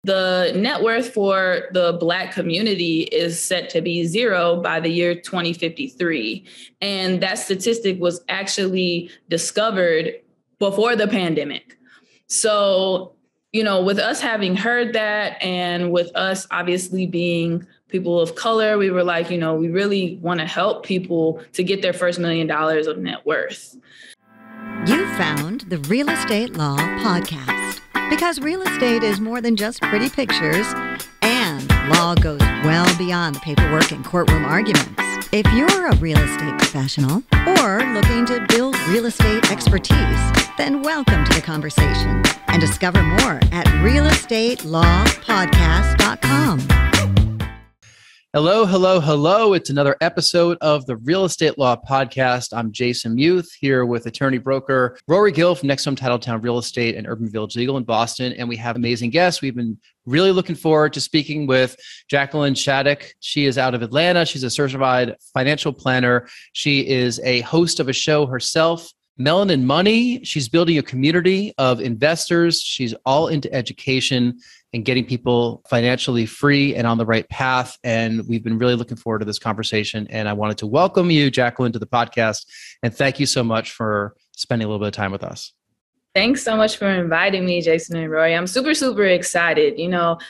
the net worth for the Black community is set to be zero by the year 2053. And that statistic was actually discovered before the pandemic. So, with us having heard that, and with us obviously being people of color, we were like, we really want to help people to get their first $1 million of net worth. You found the Real Estate Law Podcast, because real estate is more than just pretty pictures, and law goes well beyond the paperwork and courtroom arguments. If you're a real estate professional or looking to build real estate expertise, then welcome to the conversation and discover more at realestatelawpodcast.com. Hello, hello, hello. It's another episode of the Real Estate Law Podcast. I'm Jason Muth here with attorney broker Rory Gill from Next Untitled Town Real Estate and Urban Village Legal in Boston. And we have amazing guests. We've been really looking forward to speaking with Jacqueline Schadeck. She is out of Atlanta. She's a certified financial planner. She is a host of a show herself, Melanin Money. She's building a community of investors. She's all into education and getting people financially free and on the right path. And we've been really looking forward to this conversation. And I wanted to welcome you, Jacqueline, to the podcast. And thank you so much for spending a little bit of time with us. Thanks so much for inviting me, Jason and Roy. I'm super, super excited.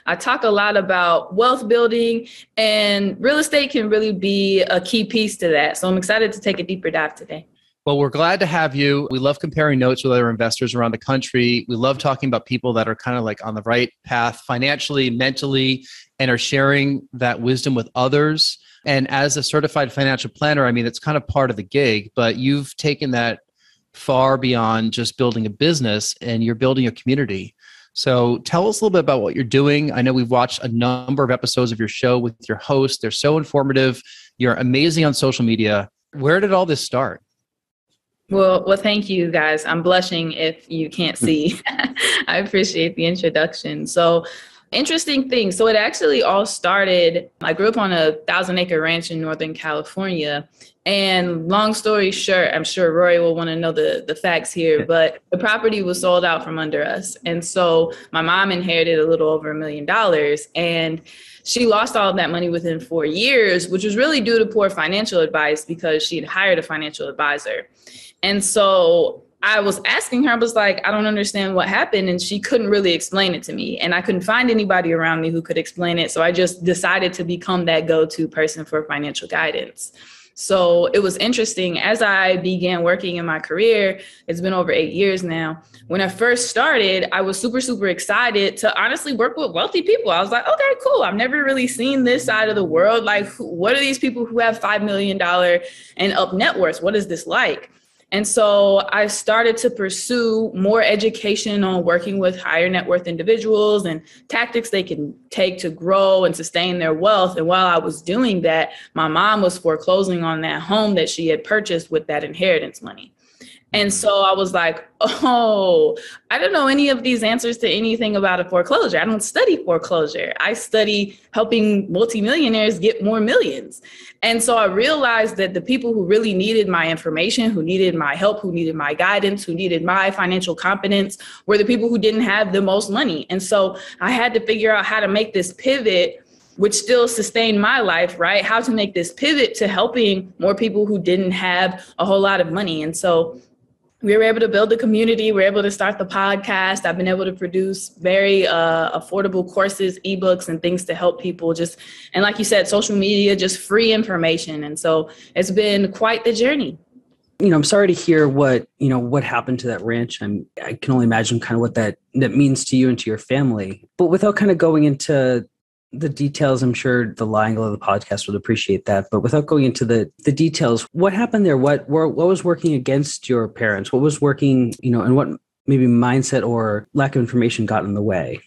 I talk a lot about wealth building, and real estate can really be a key piece to that. So I'm excited to take a deeper dive today. Well, we're glad to have you. We love comparing notes with other investors around the country. We love talking about people that are kind of like on the right path financially, mentally, and are sharing that wisdom with others. And as a certified financial planner, I mean, it's kind of part of the gig, but you've taken that far beyond just building a business, and you're building a community. So tell us a little bit about what you're doing. I know we've watched a number of episodes of your show with your host. They're so informative. You're amazing on social media. Where did all this start? Well, thank you guys. I'm blushing if you can't see. I appreciate the introduction. So, interesting thing. So it actually all started, I grew up on a 1,000-acre ranch in Northern California. And long story short, I'm sure Rory will want to know the facts here, but the property was sold out from under us. And so my mom inherited a little over $1 million, and she lost all of that money within 4 years, which was really due to poor financial advice because she had hired a financial advisor. And so I was asking her, I was like, I don't understand what happened. And she couldn't really explain it to me. And I couldn't find anybody around me who could explain it. So I just decided to become that go-to person for financial guidance. So it was interesting. As I began working in my career, it's been over 8 years now. When I first started, I was super, super excited to honestly work with wealthy people. I was like, okay, cool. I've never really seen this side of the world. Like, what are these people who have $5 million and up net worth? What is this like? And so I started to pursue more education on working with higher net worth individuals and tactics they can take to grow and sustain their wealth. And while I was doing that, my mom was foreclosing on that home that she had purchased with that inheritance money. And so I was like, oh, I don't know any of these answers to anything about a foreclosure. I don't study foreclosure. I study helping multimillionaires get more millions. And so I realized that the people who really needed my information, who needed my help, who needed my guidance, who needed my financial competence were the people who didn't have the most money. And so I had to figure out how to make this pivot, which still sustained my life, right? How to make this pivot to helping more people who didn't have a whole lot of money. And so we were able to build a community. We were able to start the podcast. I've been able to produce very affordable courses, ebooks, and things to help people and like you said, social media, just free information. And so it's been quite the journey. I'm sorry to hear what happened to that ranch. I can only imagine kind of what that means to you and to your family. But without kind of going into the details, I'm sure the law angle of the podcast would appreciate that. But without going into the details, what happened there? What was working against your parents? What was working, and what maybe mindset or lack of information got in the way?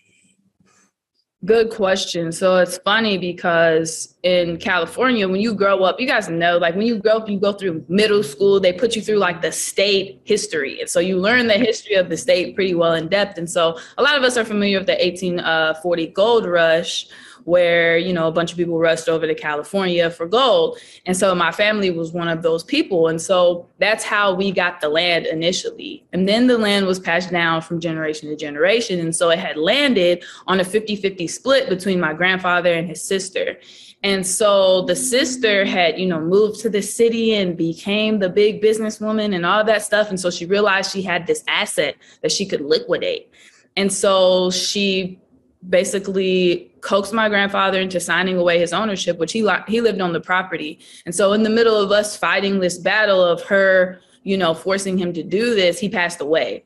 Good question. So it's funny because in California, when you grow up, you guys know, like when you grow up, you go through middle school, they put you through like the state history. And so you learn the history of the state pretty well in depth. And so a lot of us are familiar with the 1840 gold rush, where, a bunch of people rushed over to California for gold. And so my family was one of those people. And so that's how we got the land initially. And then the land was passed down from generation to generation. And so it had landed on a 50-50 split between my grandfather and his sister. And so the sister had, moved to the city and became the big businesswoman and all that stuff. And so she realized she had this asset that she could liquidate. And so she basically coaxed my grandfather into signing away his ownership, which he lived on the property. And so in the middle of us fighting this battle of her, forcing him to do this, he passed away.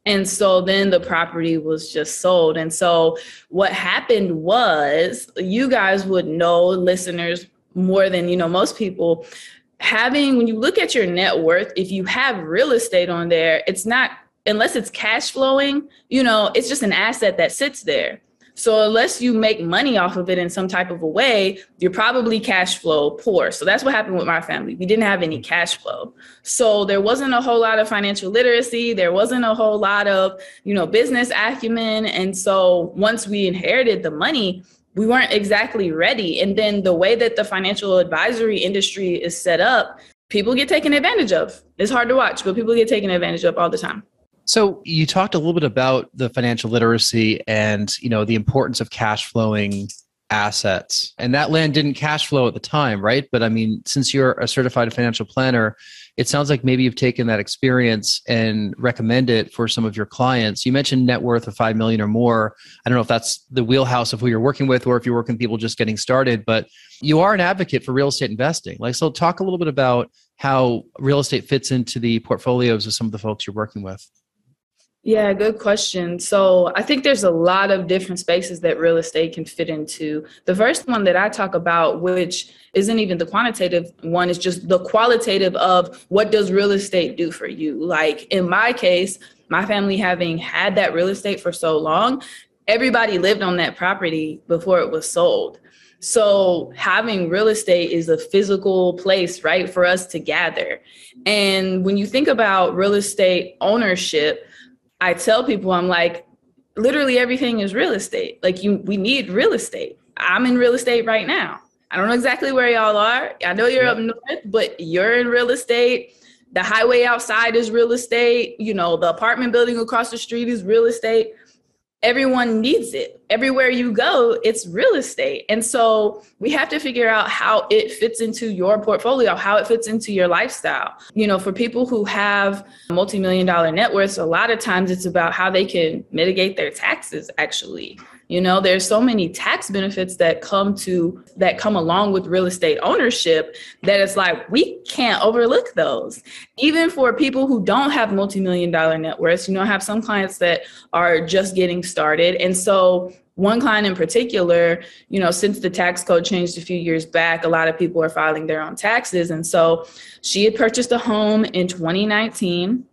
And so then the property was just sold. And so what happened was, you guys would know, listeners, more than, most people, when you look at your net worth, if you have real estate on there, it's not, unless it's cash flowing, it's just an asset that sits there. So unless you make money off of it in some type of a way, you're probably cash flow poor. So that's what happened with my family. We didn't have any cash flow. So there wasn't a whole lot of financial literacy. There wasn't a whole lot of, business acumen. And so once we inherited the money, we weren't exactly ready. And then the way that the financial advisory industry is set up, people get taken advantage of. It's hard to watch, but people get taken advantage of all the time. So you talked a little bit about the financial literacy and, the importance of cash flowing assets. And that land didn't cash flow at the time, right? But I mean, since you're a certified financial planner, it sounds like maybe you've taken that experience and recommend it for some of your clients. You mentioned net worth of 5 million or more. I don't know if that's the wheelhouse of who you're working with or if you're working with people just getting started, but you are an advocate for real estate investing. So talk a little bit about how real estate fits into the portfolios of some of the folks you're working with. Yeah, good question. So I think there's a lot of different spaces that real estate can fit into. The first one that I talk about, which isn't even the quantitative one, is just the qualitative of what does real estate do for you? Like in my case, my family having had that real estate for so long, everybody lived on that property before it was sold. So having real estate is a physical place, right, for us to gather. And when you think about real estate ownership, I tell people, I'm like, literally everything is real estate. We need real estate. I'm in real estate right now. I don't know exactly where y'all are. I know you're up north, but you're in real estate. The highway outside is real estate. The apartment building across the street is real estate. Everyone needs it. Everywhere you go, it's real estate. And so we have to figure out how it fits into your portfolio, how it fits into your lifestyle. For people who have multi-million-dollar net worths, a lot of times it's about how they can mitigate their taxes, actually. There's so many tax benefits that come along with real estate ownership that it's like, we can't overlook those. Even for people who don't have multi-million-dollar net worths, I have some clients that are just getting started. And so one client in particular, since the tax code changed a few years back, a lot of people are filing their own taxes. And so she had purchased a home in 2019.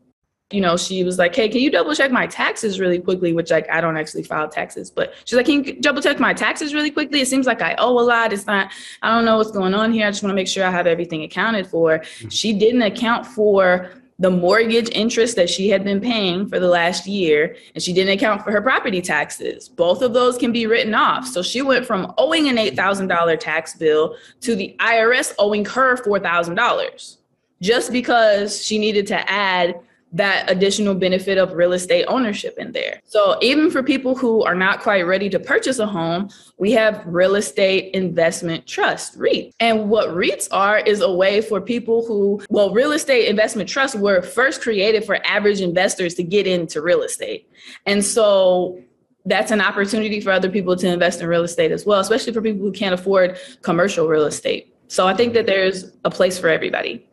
She was like, hey, can you double check my taxes really quickly? Which I don't actually file taxes, but she's like, can you double check my taxes really quickly? It seems like I owe a lot. I don't know what's going on here. I just want to make sure I have everything accounted for. Mm-hmm. She didn't account for the mortgage interest that she had been paying for the last year, and she didn't account for her property taxes. Both of those can be written off. So she went from owing an $8,000 tax bill to the IRS owing her $4,000 just because she needed to add that additional benefit of real estate ownership in there. So even for people who are not quite ready to purchase a home, we have real estate investment trust, REIT. And what REITs are is a way for people real estate investment trusts were first created for average investors to get into real estate. And so that's an opportunity for other people to invest in real estate as well, especially for people who can't afford commercial real estate. So I think that there's a place for everybody.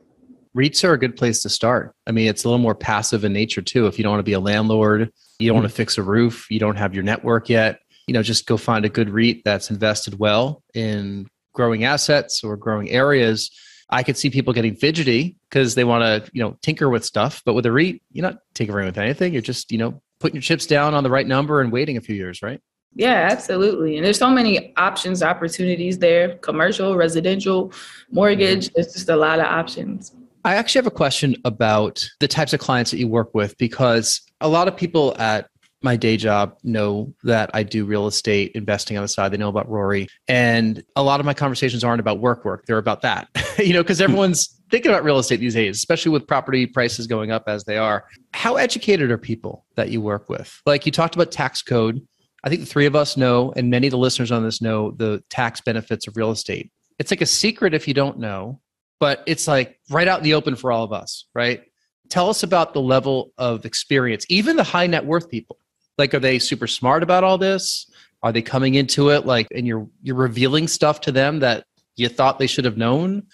REITs are a good place to start. I mean, it's a little more passive in nature too. If you don't want to be a landlord, you don't want to fix a roof, you don't have your network yet, just go find a good REIT that's invested well in growing assets or growing areas. I could see people getting fidgety because they want to, tinker with stuff. But with a REIT, you're not tinkering with anything. You're just, putting your chips down on the right number and waiting a few years, right? Yeah, absolutely. And there's so many options, opportunities there, commercial, residential, mortgage. There's just a lot of options. I actually have a question about the types of clients that you work with, because a lot of people at my day job know that I do real estate investing on the side. They know about Rory. And a lot of my conversations aren't about work. They're about that, because everyone's thinking about real estate these days, especially with property prices going up as they are. How educated are people that you work with? Like you talked about tax code. I think the three of us know, and many of the listeners on this know, the tax benefits of real estate. It's like a secret if you don't know, but it's like right out in the open for all of us, right? Tell us about the level of experience, even the high net worth people. Like, are they super smart about all this? Are they coming into it like, and you're revealing stuff to them that you thought they should have known?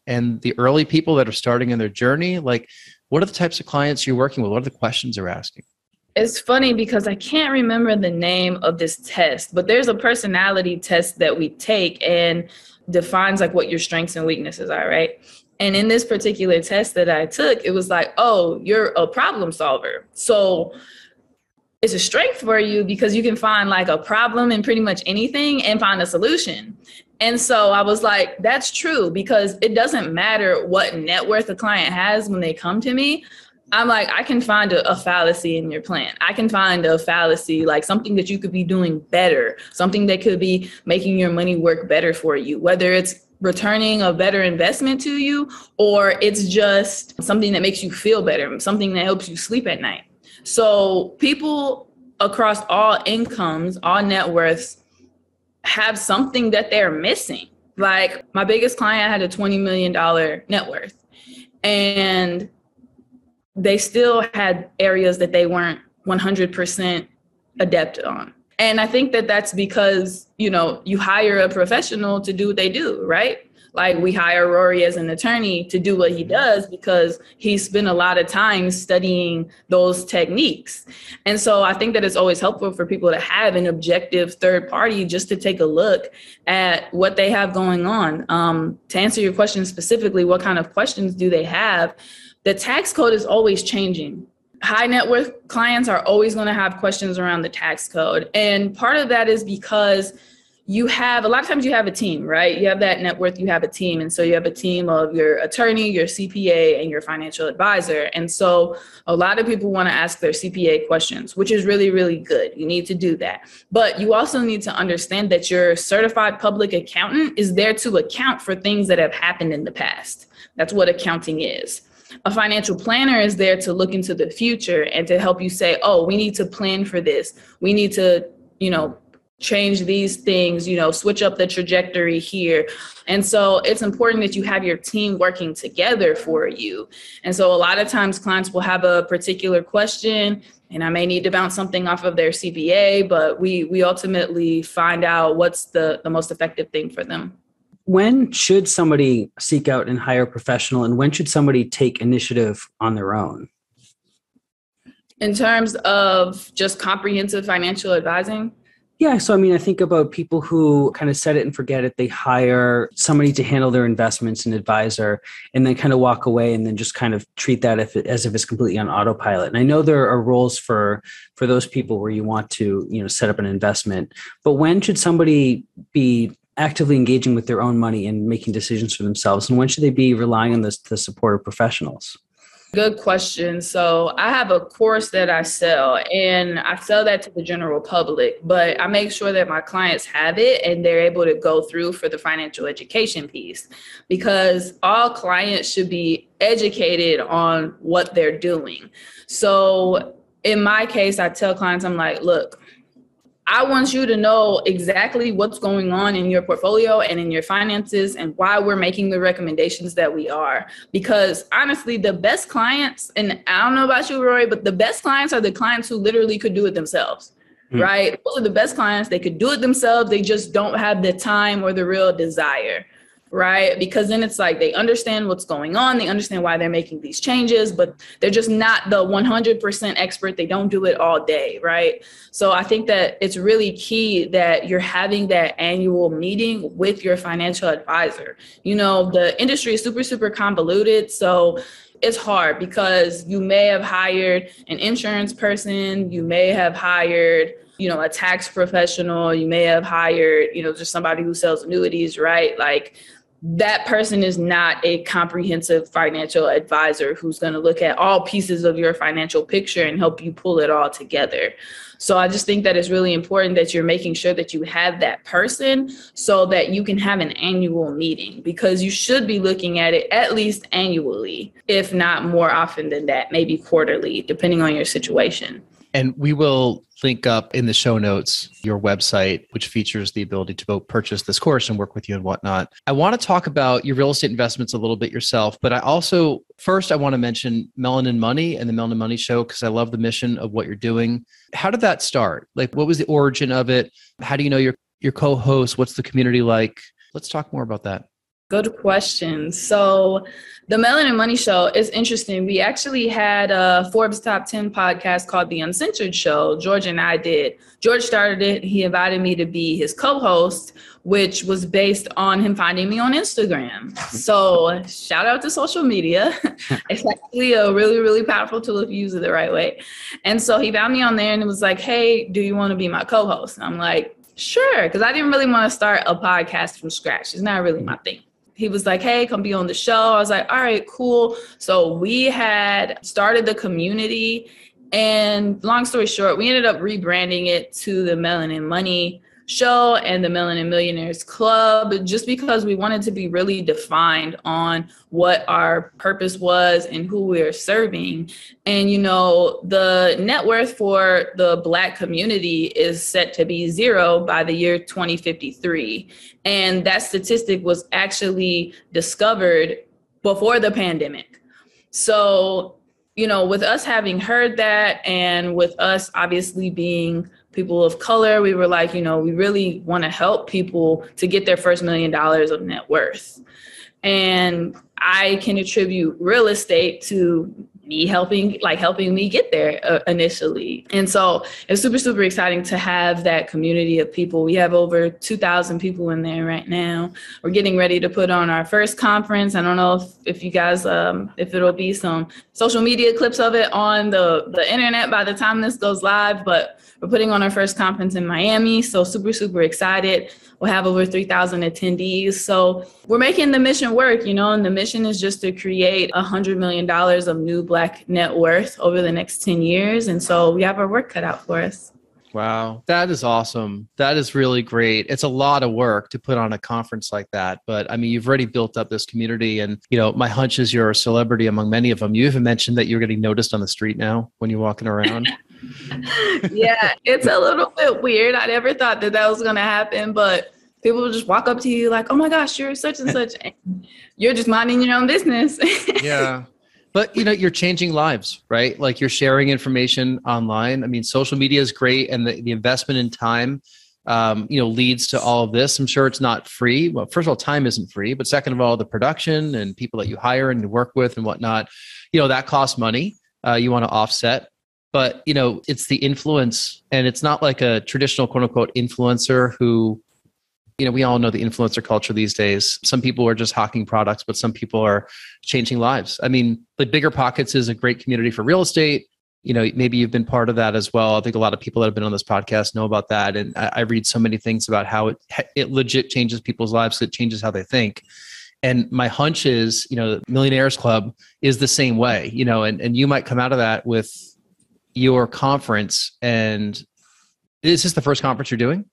And the early people that are starting in their journey, like, what are the types of clients you're working with? What are the questions they're asking? It's funny because I can't remember the name of this test, but there's a personality test that we take and defines like what your strengths and weaknesses are, right? And in this particular test that I took, it was like, oh, you're a problem solver. So it's a strength for you because you can find like a problem in pretty much anything and find a solution. And so I was like, that's true, because it doesn't matter what net worth a client has when they come to me. I'm like, I can find a fallacy in your plan. I can find a fallacy, like something that you could be doing better, something that could be making your money work better for you, whether it's returning a better investment to you, or it's just something that makes you feel better, something that helps you sleep at night. So people across all incomes, all net worths, have something that they're missing. Like my biggest client had a $20 million net worth, and they still had areas that they weren't 100% adept on. And I think that that's because, you hire a professional to do what they do, right? Like we hire Rory as an attorney to do what he does because he spent a lot of time studying those techniques. And so I think that it's always helpful for people to have an objective third party just to take a look at what they have going on. To answer your question specifically, what kind of questions do they have? The tax code is always changing. High net worth clients are always going to have questions around the tax code. And part of that is because a lot of times you have a team, right? You have that net worth, you have a team. And so you have a team of your attorney, your CPA, and your financial advisor. And so a lot of people want to ask their CPA questions, which is really, really good. You need to do that. But you also need to understand that your certified public accountant is there to account for things that have happened in the past. That's what accounting is. A financial planner is there to look into the future and to help you say, oh, we need to plan for this. We need to, change these things, switch up the trajectory here. And so it's important that you have your team working together for you. And so a lot of times clients will have a particular question and I may need to bounce something off of their CPA, but we ultimately find out what's the most effective thing for them. When should somebody seek out and hire a professional, and when should somebody take initiative on their own? In terms of just comprehensive financial advising? Yeah. So, I think about people who kind of set it and forget it. They hire somebody to handle their investments, an advisor, and then kind of walk away and then just kind of treat that as if it's completely on autopilot. And I know there are roles for those people where you want to, set up an investment. But when should somebody be actively engaging with their own money and making decisions for themselves? And when should they be relying on the support of professionals? Good question. So I have a course that I sell, and I sell that to the general public, but I make sure that my clients have it and they're able to go through for the financial education piece, because all clients should be educated on what they're doing. So in my case, I tell clients, I'm like, look, I want you to know exactly what's going on in your portfolio and in your finances and why we're making the recommendations that we are. Because honestly, the best clients, and I don't know about you, Rory, but the best clients are the clients who literally could do it themselves, right? Those are the best clients. They could do it themselves. They just don't have the time or the real desire, right? Because then it's like they understand what's going on. They understand why they're making these changes, but they're just not the 100% expert. They don't do it all day, right? So I think that it's really key that you're having that annual meeting with your financial advisor. The industry is super, super convoluted. So it's hard because you may have hired an insurance person. You may have hired a tax professional. You may have hired, just somebody who sells annuities, right? Like, that person is not a comprehensive financial advisor who's going to look at all pieces of your financial picture and help you pull it all together. So I just think that it's really important that you're making sure that you have that person so that you can have an annual meeting, because you should be looking at it at least annually, if not more often than that, maybe quarterly, depending on your situation. And we will link up in the show notes your website, which features the ability to both purchase this course and work with you and whatnot. I want to talk about your real estate investments a little bit yourself, but I also, first, I want to mention Melanin Money and the Melanin Money Show, because I love the mission of what you're doing. How did that start? Like, what was the origin of it? How do you know your co-host? What's the community like? Let's talk more about that. Good question. So the Melanin Money Show is interesting. We actually had a Forbes Top 10 podcast called The Uncensored Show. George and I did. George started it. He invited me to be his co-host, which was based on him finding me on Instagram. So shout out to social media. It's actually a really, really powerful tool if you use it the right way. And so he found me on there and it was like, hey, do you want to be my co-host? And I'm like, sure. Because I didn't really want to start a podcast from scratch. It's not really my thing. He was like, hey, come be on the show. I was like, all right, cool. So we had started the community, and long story short, we ended up rebranding it to the Melanin Money Show and the Melanin Millionaires Club, just because we wanted to be really defined on what our purpose was and who we are serving. And, you know, the net worth for the Black community is set to be 0 by the year 2053. And that statistic was actually discovered before the pandemic. So, you know, with us having heard that, and with us obviously being people of color, we were like, you know, we really want to help people to get their first $1 million of net worth. And I can attribute real estate to me helping me get there initially. And so it's super, super exciting to have that community of people. We have over 2,000 people in there right now. We're getting ready to put on our first conference. I don't know if you guys, if it'll be some social media clips of it on the internet by the time this goes live, but we're putting on our first conference in Miami. So super, super excited. We'll have over 3,000 attendees. So we're making the mission work, you know, and the mission is just to create $100 million of new Black net worth over the next 10 years. And so we have our work cut out for us. Wow. That is awesome. That is really great. It's a lot of work to put on a conference like that. But I mean, you've already built up this community, and, you know, my hunch is you're a celebrity among many of them. You even mentioned that you're getting noticed on the street now when you're walking around. Yeah, it's a little bit weird. I never thought that was going to happen, but people will just walk up to you like, oh my gosh, you're such and such. And you're just minding your own business. Yeah. But, you know, you're changing lives, right? Like, you're sharing information online. I mean, social media is great. And the investment in time, you know, leads to all of this. I'm sure it's not free. Well, first of all, time isn't free. But second of all, the production and people that you hire and work with and whatnot, you know, that costs money. You want to offset. But, you know, it's the influence. And it's not like a traditional, quote unquote, influencer who, you know, we all know the influencer culture these days. Some people are just hawking products, but some people are changing lives. I mean, the Bigger Pockets is a great community for real estate. You know, maybe you've been part of that as well. I think a lot of people that have been on this podcast know about that. And I read so many things about how it legit changes people's lives. It changes how they think. And my hunch is, you know, the Millionaires Club is the same way, you know, and you might come out of that with your conference. And is this the first conference you're doing?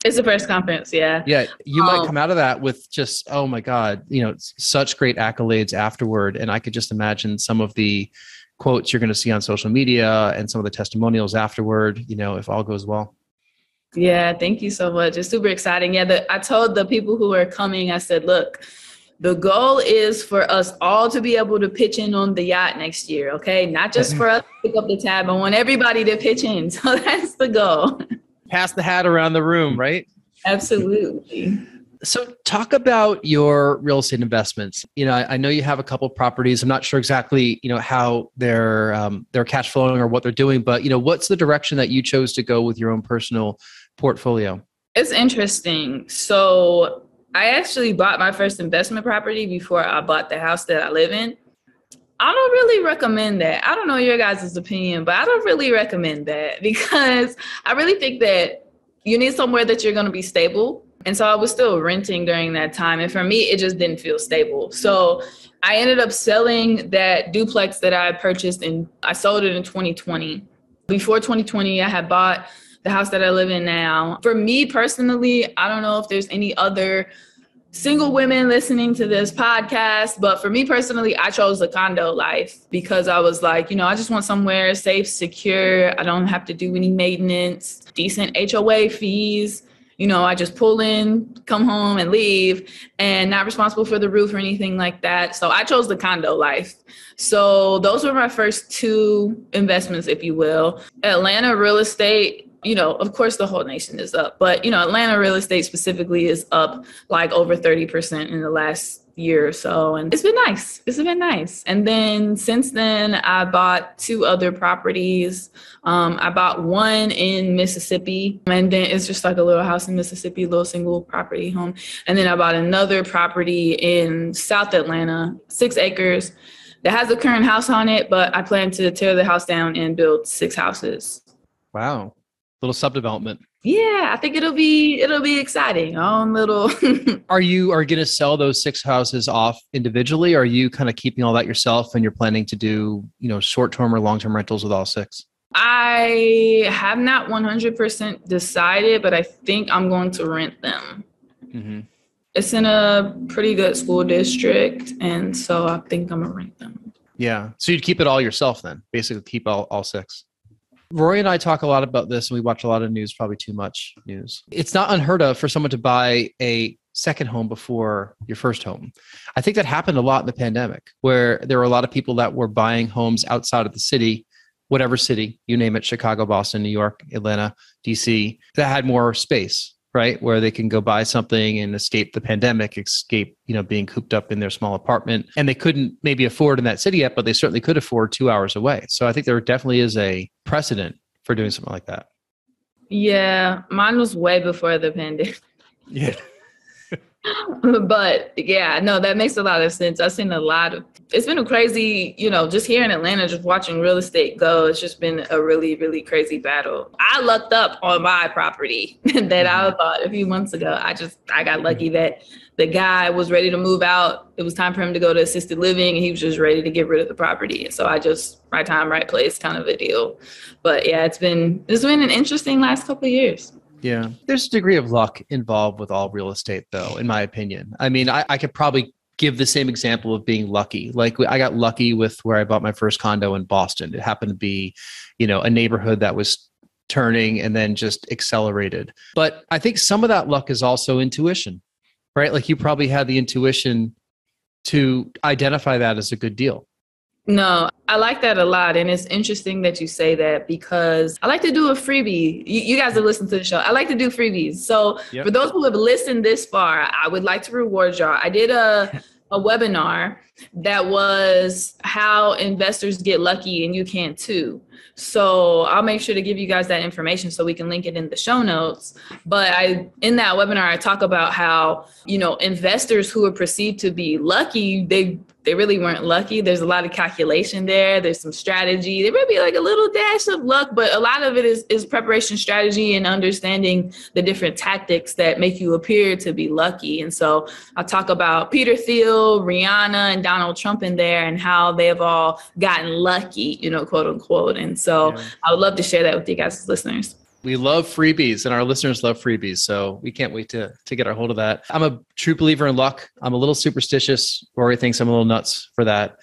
It's the first conference, yeah. Yeah, you might come out of that with just, oh my God, you know, such great accolades afterward. And I could just imagine some of the quotes you're going to see on social media and some of the testimonials afterward, you know, if all goes well. Yeah, thank you so much. It's super exciting. Yeah, I told the people who are coming, I said, look, the goal is for us all to be able to pitch in on the yacht next year, okay? Not just for us to pick up the tab. I want everybody to pitch in. So that's the goal. Pass the hat around the room, right? Absolutely. So talk about your real estate investments. You know, I know you have a couple of properties. I'm not sure exactly, you know, how they're cash flowing or what they're doing, but, you know, what's the direction that you chose to go with your own personal portfolio? It's interesting. So I actually bought my first investment property before I bought the house that I live in. I don't really recommend that. I don't know your guys' opinion, but I don't really recommend that because I really think that you need somewhere that you're going to be stable. And so I was still renting during that time. And for me, it just didn't feel stable. So I ended up selling that duplex that I purchased, and I sold it in 2020. Before 2020, I had bought the house that I live in now. For me personally, I don't know if there's any other single women listening to this podcast, but for me personally, I chose the condo life because I was like, I just want somewhere safe, secure. I don't have to do any maintenance, decent HOA fees. I just pull in, come home and leave, and not responsible for the roof or anything like that. So I chose the condo life. So those were my first two investments, if you will. Atlanta real estate, of course the whole nation is up, but, Atlanta real estate specifically is up like over 30% in the last year or so. And it's been nice. It's been nice. And then since then, I bought two other properties. I bought one in Mississippi, and then it's just like a little house in Mississippi, a little single property home. And then I bought another property in South Atlanta, 6 acres that has a current house on it, but I plan to tear the house down and build 6 houses. Wow. Little subdevelopment. Yeah, I think it'll be exciting. Little. Are you going to sell those 6 houses off individually? Or are you kind of keeping all that yourself and you're planning to do, short-term or long-term rentals with all 6? I have not 100% decided, but I think I'm going to rent them. Mm-hmm. It's in a pretty good school district, and so I think I'm going to rent them. Yeah. So you'd keep it all yourself then, basically keep all 6. Rory and I talk a lot about this, and we watch a lot of news, probably too much news. It's not unheard of for someone to buy a second home before your first home. I think that happened a lot in the pandemic, where there were a lot of people that were buying homes outside of the city, whatever city, you name it, Chicago, Boston, New York, Atlanta, DC, that had more space, right? Where they can go buy something and escape the pandemic, escape, being cooped up in their small apartment. And they couldn't maybe afford in that city yet, but they certainly could afford 2 hours away. So I think there definitely is a precedent for doing something like that. Yeah, mine was way before the pandemic. Yeah. But yeah, no, that makes a lot of sense. I've seen it's been a crazy, just here in Atlanta, just watching real estate go. It's just been a really, really crazy battle. I lucked up on my property that I bought a few months ago. I got lucky that the guy was ready to move out. It was time for him to go to assisted living, and he was just ready to get rid of the property. So I just right time, right place kind of a deal. But yeah, it's been an interesting last couple of years. Yeah. There's a degree of luck involved with all real estate, though, in my opinion. I mean, I could probably give the same example of being lucky. Like I got lucky with where I bought my first condo in Boston. It happened to be, a neighborhood that was turning and then just accelerated. But I think some of that luck is also intuition, right? Like you probably had the intuition to identify that as a good deal. No, I like that a lot. And it's interesting that you say that because I like to do a freebie. You guys have listened to the show. I like to do freebies. So For those who have listened this far, I would like to reward y'all. I did a webinar that was how investors get lucky and you can too. So I'll make sure to give you guys that information so we can link it in the show notes. But in that webinar, I talk about how, investors who are perceived to be lucky, they really weren't lucky. There's a lot of calculation there. There's some strategy. There may be like a little dash of luck, but a lot of it is preparation strategy and understanding the different tactics that make you appear to be lucky. And so I'll talk about Peter Thiel, Rihanna, and Donald Trump in there and how they have all gotten lucky, quote unquote. And so I would love to share that with you guys as listeners. We love freebies and our listeners love freebies. So we can't wait to get our hold of that. I'm a true believer in luck. I'm a little superstitious. Rory thinks I'm a little nuts for that.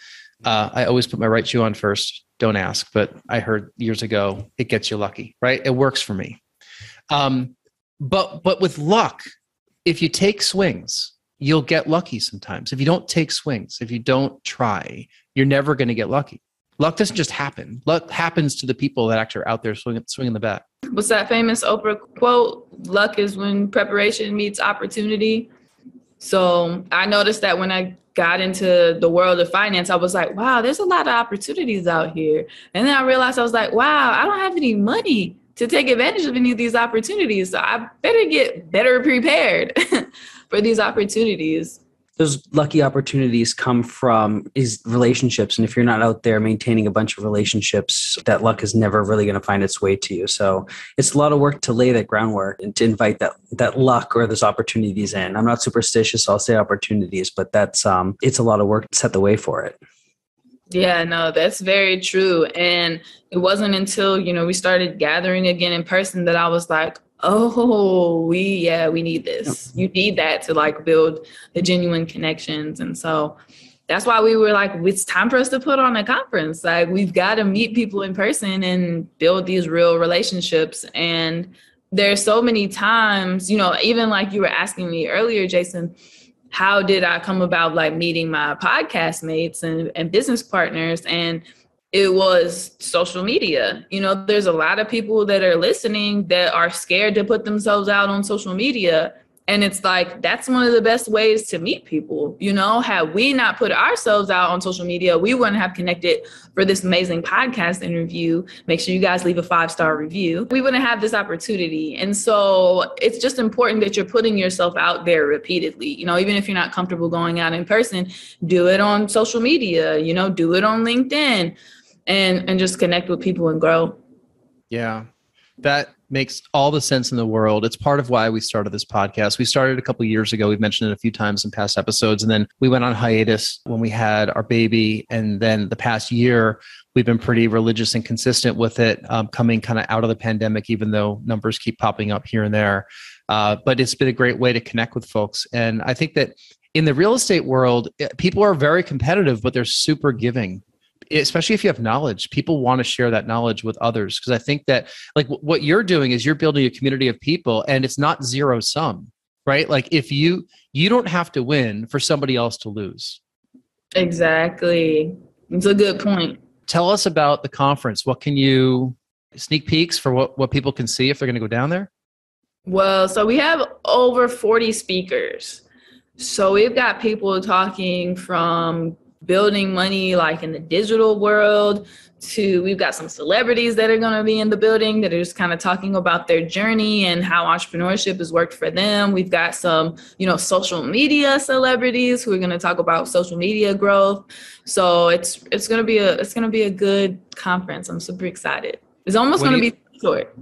I always put my right shoe on first. Don't ask, but I heard years ago, it gets you lucky, right? It works for me. But with luck, if you take swings, you'll get lucky sometimes. If you don't take swings, if you don't try, you're never going to get lucky. Luck doesn't just happen. Luck happens to the people that actually are out there swinging the bat. What's that famous Oprah quote? Luck is when preparation meets opportunity. So I noticed that when I got into the world of finance, I was like, wow, there's a lot of opportunities out here. And then I realized I was like, wow, I don't have any money to take advantage of any of these opportunities. So I better get better prepared for these opportunities. those lucky opportunities come from is relationships. And if you're not out there maintaining a bunch of relationships, that luck is never really going to find its way to you. So it's a lot of work to lay that groundwork and to invite that luck or those opportunities in. I'm not superstitious, so I'll say opportunities, but that's it's a lot of work to set the way for it. Yeah, no, that's very true. And it wasn't until, we started gathering again in person that I was like, oh, we need this. You need that to like build the genuine connections. And so that's why we were like, it's time for us to put on a conference. Like, we've got to meet people in person and build these real relationships. And there's so many times, even like you were asking me earlier, Jason, how did I come about like meeting my podcast mates and business partners? And it was social media. There's a lot of people that are listening that are scared to put themselves out on social media. And it's like, that's one of the best ways to meet people. Had we not put ourselves out on social media, we wouldn't have connected for this amazing podcast interview. Make sure you guys leave a 5-star review. We wouldn't have this opportunity. And so it's just important that you're putting yourself out there repeatedly. Even if you're not comfortable going out in person, do it on social media, do it on LinkedIn and just connect with people and grow. Yeah. That makes all the sense in the world. It's part of why we started this podcast. We started a couple of years ago. We've mentioned it a few times in past episodes. And then we went on hiatus when we had our baby. And then the past year, we've been pretty religious and consistent with it, coming kind of out of the pandemic, even though numbers keep popping up here and there. But it's been a great way to connect with folks. And I think that in the real estate world, people are very competitive, but they're super giving. Especially if you have knowledge, people want to share that knowledge with others. Because I think that like what you're doing is you're building a community of people and it's not zero sum, right? Like if you don't have to win for somebody else to lose. Exactly. It's a good point. Tell us about the conference. What can you sneak peeks for what people can see if they're going to go down there? Well, so we have over 40 speakers. So we've got people talking from building money like in the digital world to we've got some celebrities that are going to be in the building that are just kind of talking about their journey and how entrepreneurship has worked for them. We've got some, social media celebrities who are going to talk about social media growth. So it's going to be a good conference. I'm super excited. It's almost going to be short.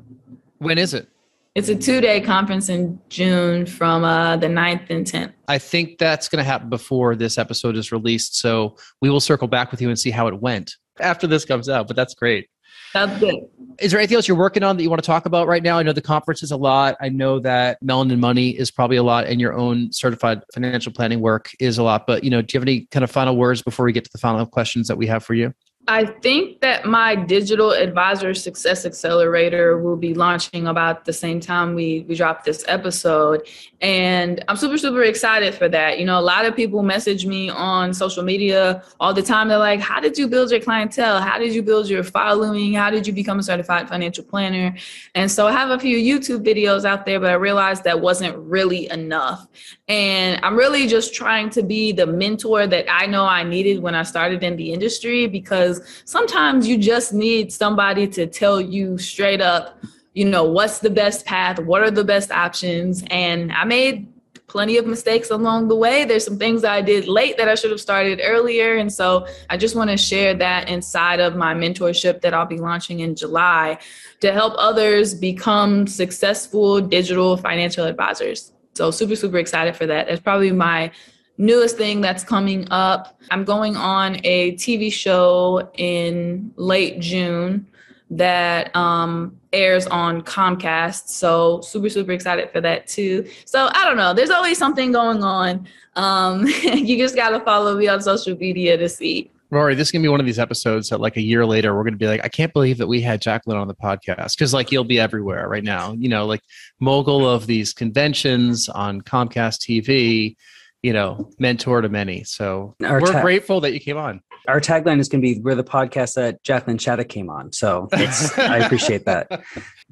When is it? It's a 2-day conference in June from the 9th and 10th. I think that's going to happen before this episode is released. So we will circle back with you and see how it went after this comes out. But that's great. That's good. Is there anything else you're working on that you want to talk about right now? I know the conference is a lot. I know that Melanin Money is probably a lot, and your own certified financial planning work is a lot. But, do you have any kind of final words before we get to the final questions that we have for you? I think that my digital advisor success accelerator will be launching about the same time we drop this episode. And I'm super, super excited for that. A lot of people message me on social media all the time. They're like, how did you build your clientele? How did you build your following? How did you become a certified financial planner? And so I have a few YouTube videos out there, but I realized that wasn't really enough. And I'm really just trying to be the mentor that I know I needed when I started in the industry, because sometimes you just need somebody to tell you straight up, what's the best path? What are the best options? And I made plenty of mistakes along the way. There's some things that I did late that I should have started earlier. And so I just want to share that inside of my mentorship that I'll be launching in July to help others become successful digital financial advisors. So super, super excited for that. That's probably my newest thing that's coming up. I'm going on a TV show in late June that airs on Comcast. So super, super excited for that too. So I don't know. There's always something going on. You just got to follow me on social media to see. Rory, this is going to be one of these episodes that like a year later, we're going to be like, I can't believe that we had Jacqueline on the podcast. Because like you'll be everywhere right now, like mogul of these conventions on Comcast TV, mentor to many. So we're grateful that you came on. Our tagline is going to be, we're the podcast that Jacqueline Schadeck came on. So I appreciate that.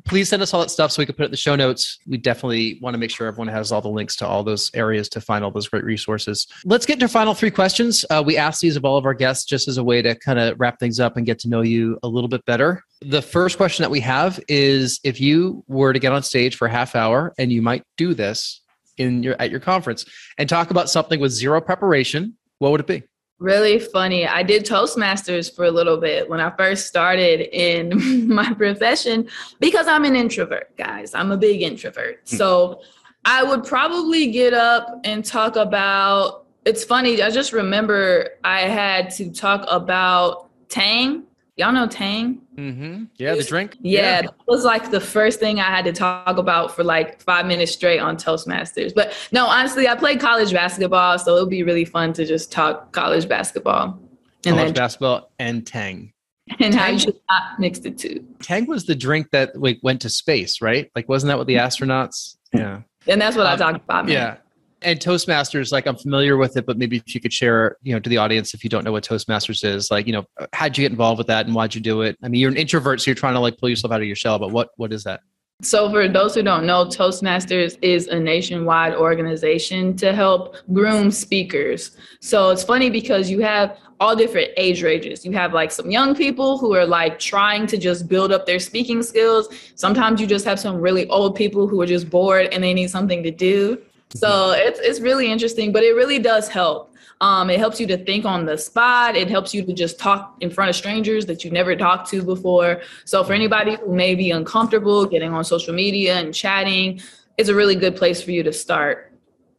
Please send us all that stuff so we can put it in the show notes. We definitely want to make sure everyone has all the links to all those areas to find all those great resources. Let's get to our final 3 questions. We ask these of all of our guests just as a way to kind of wrap things up and get to know you a little bit better. The first question that we have is, if you were to get on stage for a half hour, and you might do this, at your conference and talk about something with zero preparation, what would it be? Really funny. I did Toastmasters for a little bit when I first started in my profession because I'm an introvert, guys. I'm a big introvert. So I would probably get up and talk about, it's funny, I just remember I had to talk about Tang. Y'all know Tang? Mm-hmm. Yeah, the drink. Yeah, that was like the first thing I had to talk about for like 5 minutes straight on Toastmasters. But no, honestly, I played college basketball, so it would be really fun to just talk college basketball. And Basketball and Tang. And how you should not mix the two. Tang was the drink that went to space, right? Like, wasn't that what the astronauts? Yeah. And that's what I talked about, man. Yeah. And Toastmasters, like I'm familiar with it, but maybe if you could share, to the audience, if you don't know what Toastmasters is, like, how'd you get involved with that and why'd you do it? I mean, you're an introvert, so you're trying to like pull yourself out of your shell, but what is that? So for those who don't know, Toastmasters is a nationwide organization to help groom speakers. So it's funny because you have all different age ranges. You have like some young people who are like trying to just build up their speaking skills. Sometimes you just have some really old people who are just bored and they need something to do. So it's really interesting, but it really does help. It helps you to think on the spot. It helps you to just talk in front of strangers that you've never talked to before. So for anybody who may be uncomfortable getting on social media and chatting, it's a really good place for you to start.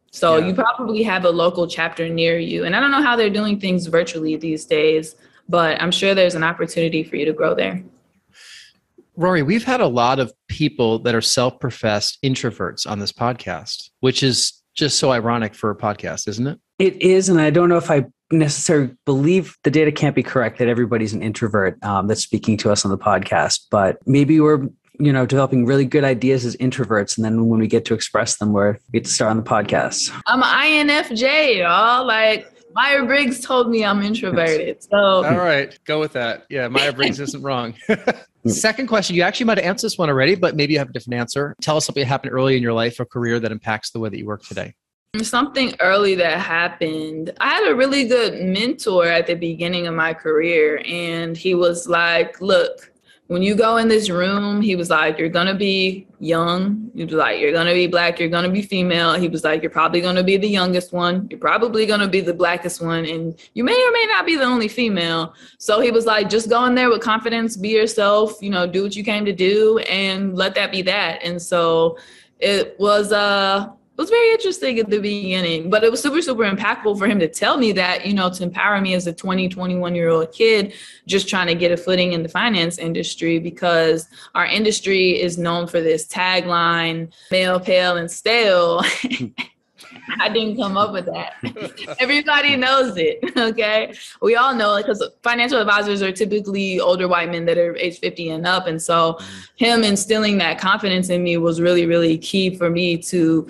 So you probably have a local chapter near you. And I don't know how they're doing things virtually these days, but I'm sure there's an opportunity for you to grow there. Rory, we've had a lot of people that are self-professed introverts on this podcast, which is just so ironic for a podcast, isn't it? It is. And I don't know if I necessarily believe the data can't be correct that everybody's an introvert that's speaking to us on the podcast, but maybe we're, developing really good ideas as introverts. And then when we get to express them, we get to start on the podcast. I'm an INFJ, y'all. Like Myers-Briggs told me I'm introverted. So all right, go with that. Yeah, Myers-Briggs isn't wrong. Second question, you actually might have answered this one already, but maybe you have a different answer. Tell us something that happened early in your life or career that impacts the way that you work today. Something early that happened. I had a really good mentor at the beginning of my career, and he was like, look, when you go in this room, he was like, you're going to be young. He was like, you're going to be Black. You're going to be female. He was like, you're probably going to be the youngest one. You're probably going to be the Blackest one. And you may or may not be the only female. So he was like, just go in there with confidence, be yourself, do what you came to do and let that be that. And so it was very interesting at the beginning, but it was super, super impactful for him to tell me that, to empower me as a 21-year-old kid, just trying to get a footing in the finance industry, because our industry is known for this tagline, male, pale, and stale. I didn't come up with that. Everybody knows it. Okay. We all know it because financial advisors are typically older white men that are age 50 and up. And so him instilling that confidence in me was really, really key for me to,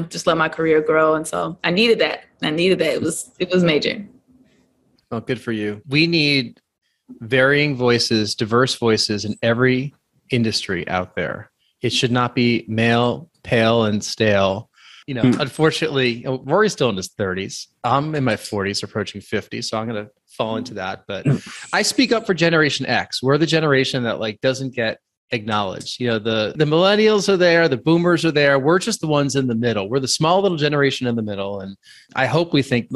just let my career grow. And so I needed that. It was major. Well, good for you. We need varying voices, diverse voices in every industry out there. It should not be male, pale, and stale. Unfortunately, Rory's still in his 30s. I'm in my 40s, approaching 50. So I'm going to fall into that. But I speak up for Generation X. We're the generation that doesn't get acknowledged. The millennials are there. The boomers are there. We're just the ones in the middle. We're the small little generation in the middle. And I hope we think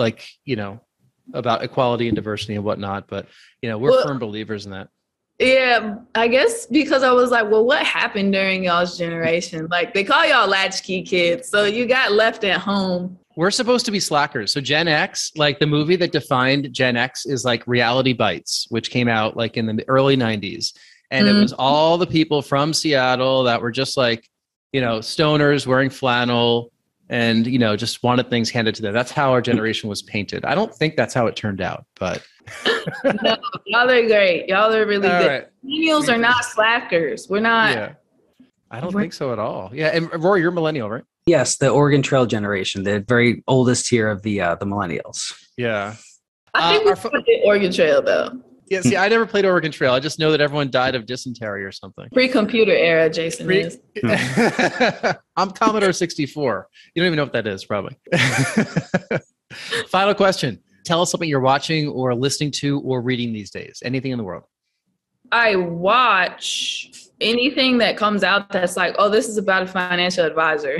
about equality and diversity and whatnot. But, we're firm believers in that. Yeah, I guess because I was like, well, what happened during y'all's generation? Like, they call y'all latchkey kids, so you got left at home. We're supposed to be slackers. So Gen X, the movie that defined Gen X is Reality Bites, which came out in the early 90s. And it was all the people from Seattle that were just stoners wearing flannel and, just wanted things handed to them. That's how our generation was painted. I don't think that's how it turned out, but... No, y'all are great. Y'all are really all good. Right. Millennials are not slackers. We're not. Yeah, I don't think so at all. Yeah, and Rory, you're millennial, right? Yes, the Oregon Trail generation, the very oldest here of the millennials. Yeah. I think we played Oregon Trail, though. Yeah, see, I never played Oregon Trail. I just know that everyone died of dysentery or something. Pre-computer era, Jason is. I'm Commodore 64. You don't even know what that is, probably. Final question. Tell us something you're watching or listening to or reading these days. Anything in the world. I watch anything that comes out that's like, oh, this is about a financial advisor.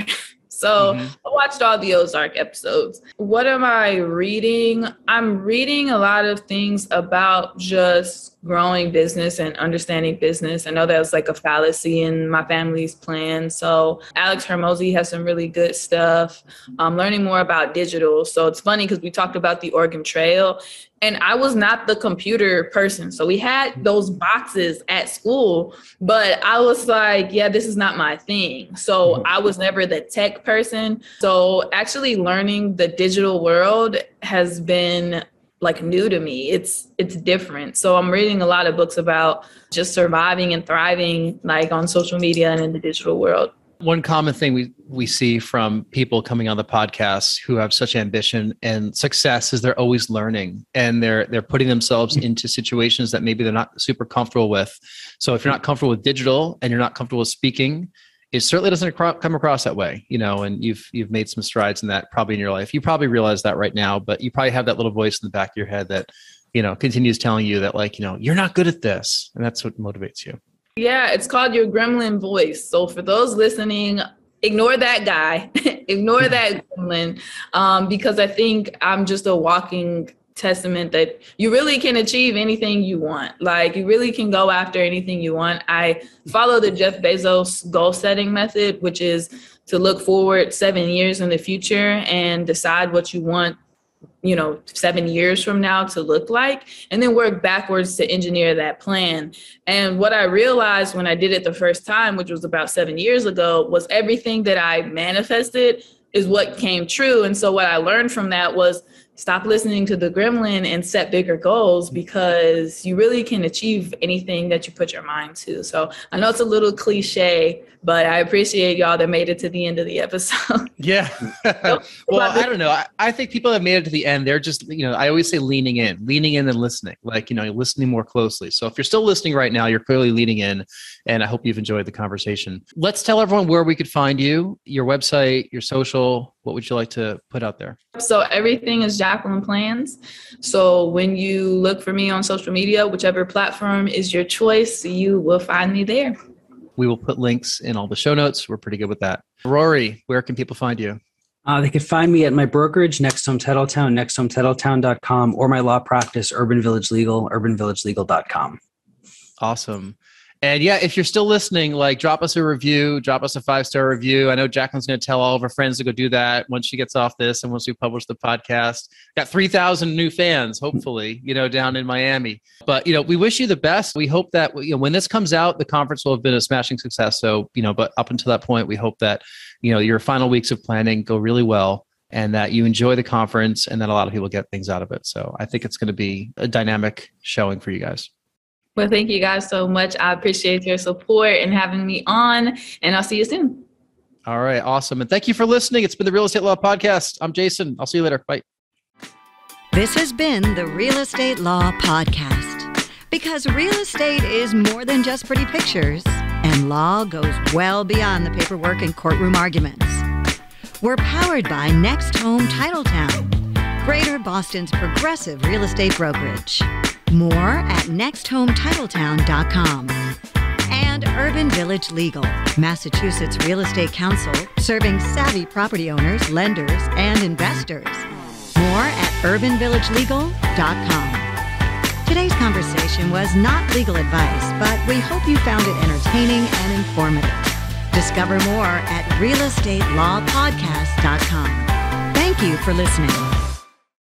So I watched all the Ozark episodes. What am I reading? I'm reading a lot of things about just growing business and understanding business. I know that's like a fallacy in my family's plan. So Alex Hermosi has some really good stuff. I'm learning more about digital. So it's funny because we talked about the Oregon Trail, and I was not the computer person. So we had those boxes at school, but I was like, yeah, this is not my thing. So I was never the tech person. So actually learning the digital world has been like new to me. It's different. So I'm reading a lot of books about just surviving and thriving like on social media and in the digital world. One common thing we see from people coming on the podcast who have such ambition and success is they're always learning, and they're putting themselves into situations that maybe they're not super comfortable with. So if you're not comfortable with digital and you're not comfortable with speaking, it certainly doesn't come across that way, and you've made some strides in that probably in your life. You probably realize that right now, but you probably have that little voice in the back of your head that, continues telling you that like, you're not good at this. And that's what motivates you. Yeah, it's called your gremlin voice. So for those listening, ignore that guy, ignore that gremlin, because I think I'm just a walking testament that you really can achieve anything you want. Like you really can go after anything you want. I follow the Jeff Bezos goal setting method, which is to look forward 7 years in the future and decide what you want 7 years from now to look like, and then work backwards to engineer that plan. And what I realized when I did it the first time, which was about 7 years ago, was everything that I manifested is what came true. And so what I learned from that was stop listening to the gremlin and set bigger goals, because you really can achieve anything that you put your mind to. So I know it's a little cliche, but I appreciate y'all that made it to the end of the episode. Yeah. Well, I don't know. I think people have made it to the end. They're just, I always say leaning in and listening, like, listening more closely. So if you're still listening right now, you're clearly leaning in, and I hope you've enjoyed the conversation. Let's tell everyone where we could find you, your website, your social. What would you like to put out there? So everything is Jacqueline Plans. So when you look for me on social media, whichever platform is your choice, you will find me there. We will put links in all the show notes. We're pretty good with that. Rory, where can people find you? They can find me at my brokerage, Next Home Titletown, nexthometitletown.com, or my law practice, Urban Village Legal, urbanvillagelegal.com. Awesome. And yeah, if you're still listening, like drop us a review, drop us a 5-star review. I know Jacqueline's going to tell all of her friends to go do that once she gets off this and once we publish the podcast. Got 3,000 new fans, hopefully, down in Miami. But, we wish you the best. We hope that, when this comes out, the conference will have been a smashing success. So, but up until that point, we hope that, your final weeks of planning go really well, and that you enjoy the conference, and that a lot of people get things out of it. So I think it's going to be a dynamic showing for you guys. Well, thank you guys so much. I appreciate your support and having me on, and I'll see you soon. All right. Awesome. And thank you for listening. It's been the Real Estate Law Podcast. I'm Jason. I'll see you later. Bye. This has been the Real Estate Law Podcast, because real estate is more than just pretty pictures, and law goes well beyond the paperwork and courtroom arguments. We're powered by Next Home Titletown, Greater Boston's progressive real estate brokerage. More at nexthometitletown.com. And Urban Village Legal, Massachusetts Real Estate Council, serving savvy property owners, lenders, and investors. More at urbanvillagelegal.com. Today's conversation was not legal advice, but we hope you found it entertaining and informative. Discover more at realestatelawpodcast.com. Thank you for listening.